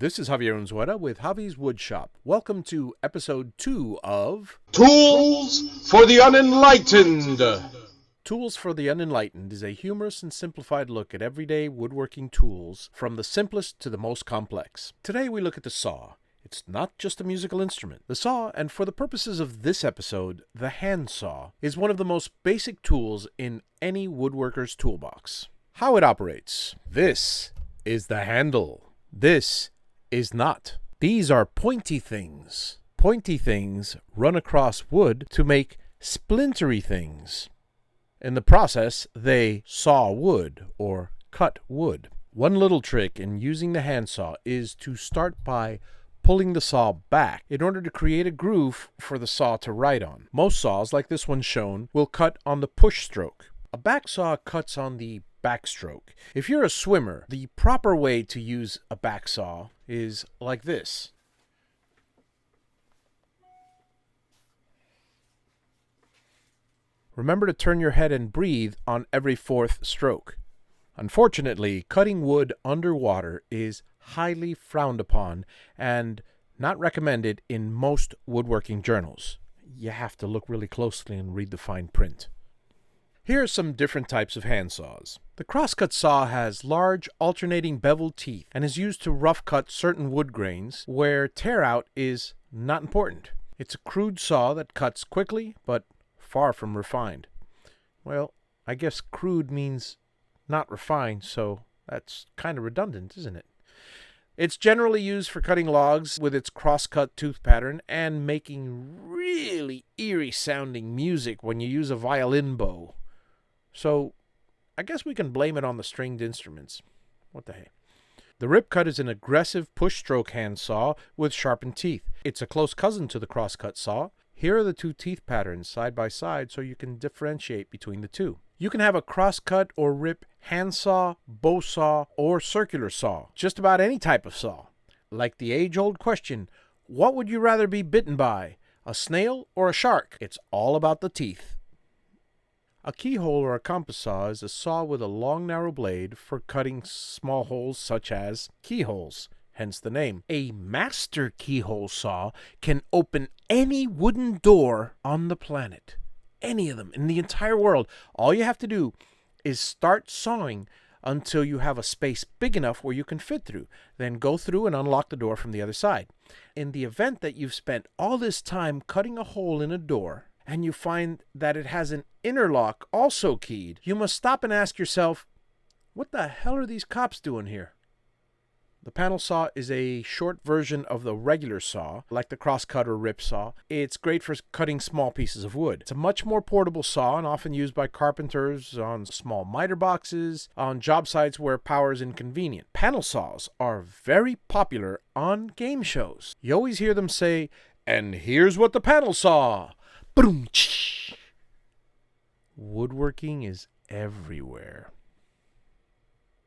This is Javier Unzueta with Javi's Woodshop. Welcome to episode 2 of Tools for the Unenlightened. Tools for the Unenlightened is a humorous and simplified look at everyday woodworking tools, from the simplest to the most complex. Today we look at the saw. It's not just a musical instrument. The saw, and for the purposes of this episode, the handsaw, is one of the most basic tools in any woodworker's toolbox. How it operates. This is the handle. This is not. These are pointy things. Pointy things run across wood to make splintery things. In the process, they saw wood or cut wood. One little trick in using the handsaw is to start by pulling the saw back in order to create a groove for the saw to ride on. Most saws, like this one shown, will cut on the push stroke. A back saw cuts on the backstroke. If you're a swimmer, the proper way to use a back saw is like this. Remember to turn your head and breathe on every fourth stroke. Unfortunately, cutting wood underwater is highly frowned upon and not recommended in most woodworking journals. You have to look really closely and read the fine print. Here are some different types of handsaws. The Crosscut Saw has large alternating beveled teeth and is used to rough cut certain wood grains where tear out is not important. It's a crude saw that cuts quickly but far from refined. Well, I guess crude means not refined, so that's kind of redundant, isn't it? It's generally used for cutting logs with its cross-cut tooth pattern and making really eerie sounding music when you use a violin bow. So, I guess we can blame it on the stringed instruments. What the heck? The Ripcut is an aggressive push-stroke handsaw with sharpened teeth. It's a close cousin to the Crosscut Saw. Here are the two teeth patterns side by side so you can differentiate between the two. You can have a crosscut or rip handsaw, bow saw, or circular saw. Just about any type of saw. Like the age-old question, what would you rather be bitten by, a snail or a shark? It's all about the teeth. A keyhole or a compass saw is a saw with a long narrow blade for cutting small holes such as keyholes, hence the name. A master keyhole saw can open any wooden door on the planet. Any of them in the entire world. All you have to do is start sawing until you have a space big enough where you can fit through. Then go through and unlock the door from the other side. In the event that you've spent all this time cutting a hole in a door, and you find that it has an inner lock also keyed, you must stop and ask yourself, what the hell are these cops doing here? The panel saw is a short version of the regular saw, like the crosscut or rip saw. It's great for cutting small pieces of wood. It's a much more portable saw and often used by carpenters on small miter boxes, on job sites where power is inconvenient. Panel saws are very popular on game shows. You always hear them say, "And here's what the panel saw." Boom! Woodworking is everywhere.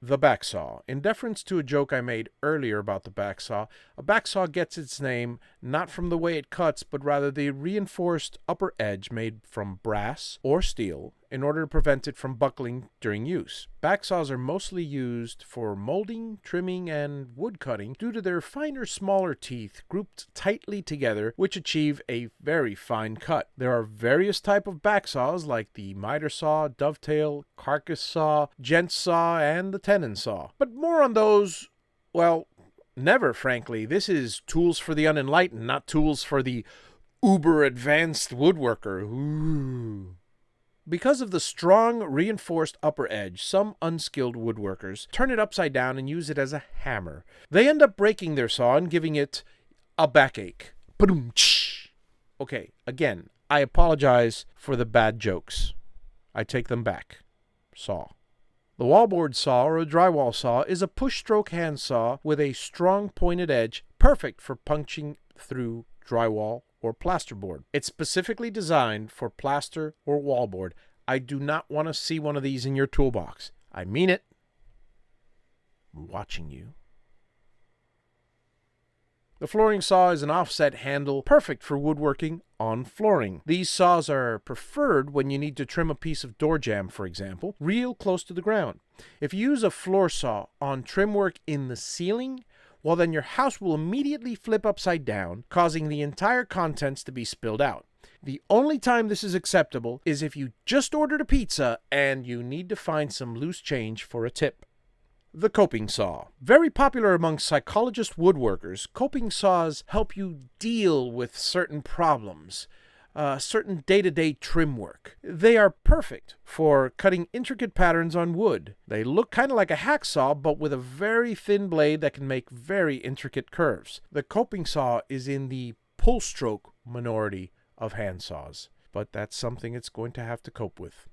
The back saw. In deference to a joke I made earlier about the back saw, a back saw gets its name not from the way it cuts, but rather the reinforced upper edge made from brass or steel in order to prevent it from buckling during use. Back saws are mostly used for molding, trimming, and wood cutting due to their finer, smaller teeth grouped tightly together, which achieve a very fine cut. There are various types of back saws like the miter saw, dovetail, carcass saw, gent saw, and the tenon saw. But more on those, well, never, frankly. This is Tools for the Unenlightened, not tools for the uber-advanced woodworker. Ooh. Because of the strong, reinforced upper edge, some unskilled woodworkers turn it upside down and use it as a hammer. They end up breaking their saw and giving it a backache. Okay, again, I apologize for the bad jokes. I take them back. Saw. The wallboard saw or a drywall saw is a push-stroke handsaw with a strong pointed edge, perfect for punching through drywall or plasterboard. It's specifically designed for plaster or wallboard. I do not want to see one of these in your toolbox. I mean it. I'm watching you. The flooring saw is an offset handle, perfect for woodworking on flooring. These saws are preferred when you need to trim a piece of door jamb, for example, real close to the ground. If you use a floor saw on trim work in the ceiling, well then your house will immediately flip upside down, causing the entire contents to be spilled out. The only time this is acceptable is if you just ordered a pizza and you need to find some loose change for a tip. The coping saw. Very popular among psychologist woodworkers, coping saws help you deal with certain problems, certain day-to-day trim work. They are perfect for cutting intricate patterns on wood. They look kind of like a hacksaw, but with a very thin blade that can make very intricate curves. The coping saw is in the pull stroke minority of handsaws, but that's something it's going to have to cope with.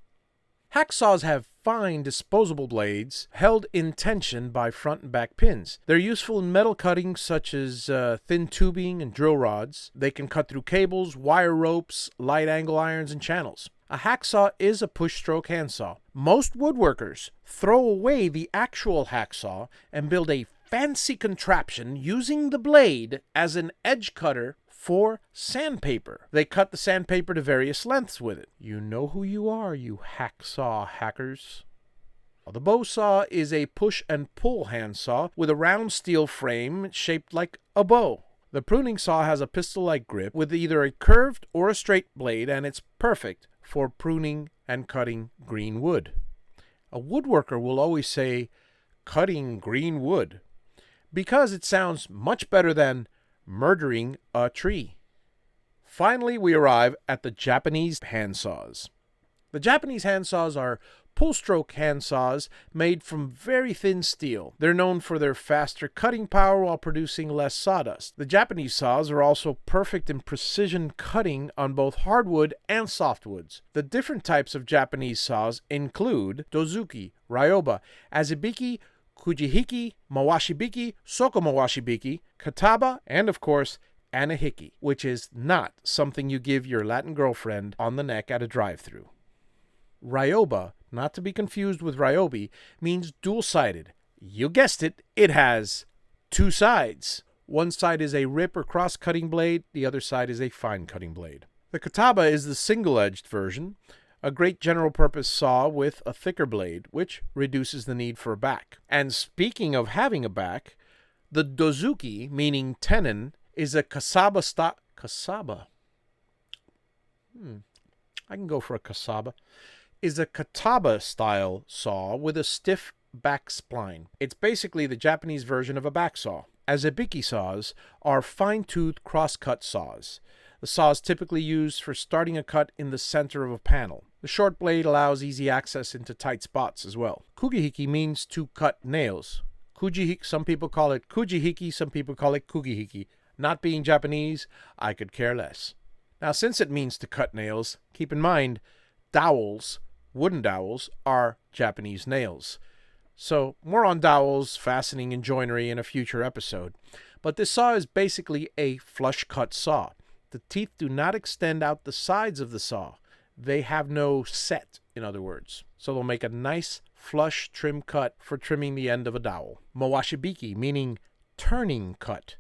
Hacksaws have fine disposable blades held in tension by front and back pins. They're useful in metal cutting such as thin tubing and drill rods. They can cut through cables, wire ropes, light angle irons, and channels. A hacksaw is a push-stroke handsaw. Most woodworkers throw away the actual hacksaw and build a fancy contraption using the blade as an edge cutter for sandpaper. They cut the sandpaper to various lengths with it. You know who you are, you hacksaw hackers. The bow saw is a push and pull handsaw with a round steel frame shaped like a bow. The pruning saw has a pistol-like grip with either a curved or a straight blade, and it's perfect for pruning and cutting green wood. A woodworker will always say, cutting green wood, because it sounds much better than murdering a tree. Finally, we arrive at the Japanese handsaws. The Japanese handsaws are pull-stroke handsaws made from very thin steel. They're known for their faster cutting power while producing less sawdust. The Japanese saws are also perfect in precision cutting on both hardwood and softwoods. The different types of Japanese saws include Dozuki, Ryobi, Azebiki, Kujihiki, Mawashi Becky, Soko Mawashi Becky, Catawba, and of course, Anahiki, which is not something you give your Latin girlfriend on the neck at a drive-thru. Ryobi, not to be confused with Ryobi, means dual-sided. You guessed it, it has two sides. One side is a rip or cross-cutting blade, the other side is a fine-cutting blade. The Catawba is the single-edged version, a great general-purpose saw with a thicker blade, which reduces the need for a back. And speaking of having a back, the Dozuki, meaning tenon, is a Catawba style. I can go for a Catawba. Is a Catawba-style saw with a stiff back spline. It's basically the Japanese version of a back saw. Azebiki saws are fine-toothed crosscut saws. The saw is typically used for starting a cut in the center of a panel. The short blade allows easy access into tight spots as well. Kugihiki means to cut nails. Kujihiki, some people call it kujihiki, some people call it kugihiki. Not being Japanese, I could care less. Now, since it means to cut nails, keep in mind, dowels, wooden dowels, are Japanese nails. So, more on dowels, fastening, and joinery in a future episode. But this saw is basically a flush cut saw. The teeth do not extend out the sides of the saw. They have no set, in other words. So they'll make a nice, flush trim cut for trimming the end of a dowel. Mawashi Becky, meaning turning cut.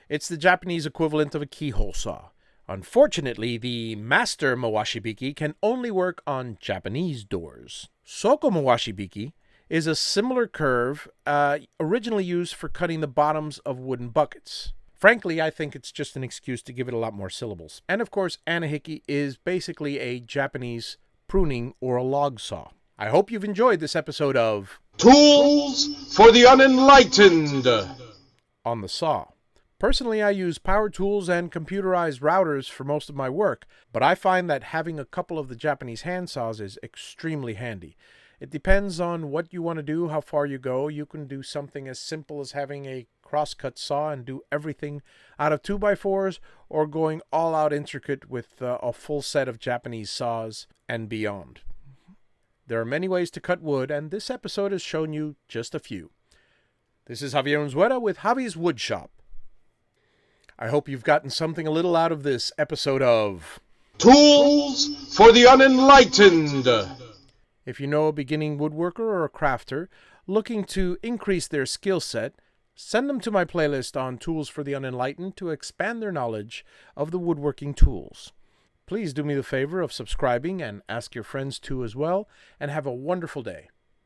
It's the Japanese equivalent of a keyhole saw. Unfortunately, the master Mawashi Becky can only work on Japanese doors. Soko Mawashi Becky is a similar curve originally used for cutting the bottoms of wooden buckets. Frankly, I think it's just an excuse to give it a lot more syllables. And of course, Anahiki is basically a Japanese pruning or a log saw. I hope you've enjoyed this episode of Tools for the Unenlightened on the Saw. Personally, I use power tools and computerized routers for most of my work, but I find that having a couple of the Japanese handsaws is extremely handy. It depends on what you want to do, how far you go. You can do something as simple as having a crosscut saw and do everything out of 2x4s, or going all out intricate with a full set of Japanese saws and beyond. There are many ways to cut wood, and this episode has shown you just a few. This is Javier Unzueta with Javi's Woodshop. I hope you've gotten something a little out of this episode of Tools for the Unenlightened. If you know a beginning woodworker or a crafter looking to increase their skill set, send them to my playlist on Tools for the Unenlightened to expand their knowledge of the woodworking tools. Please do me the favor of subscribing and ask your friends to as well, and have a wonderful day.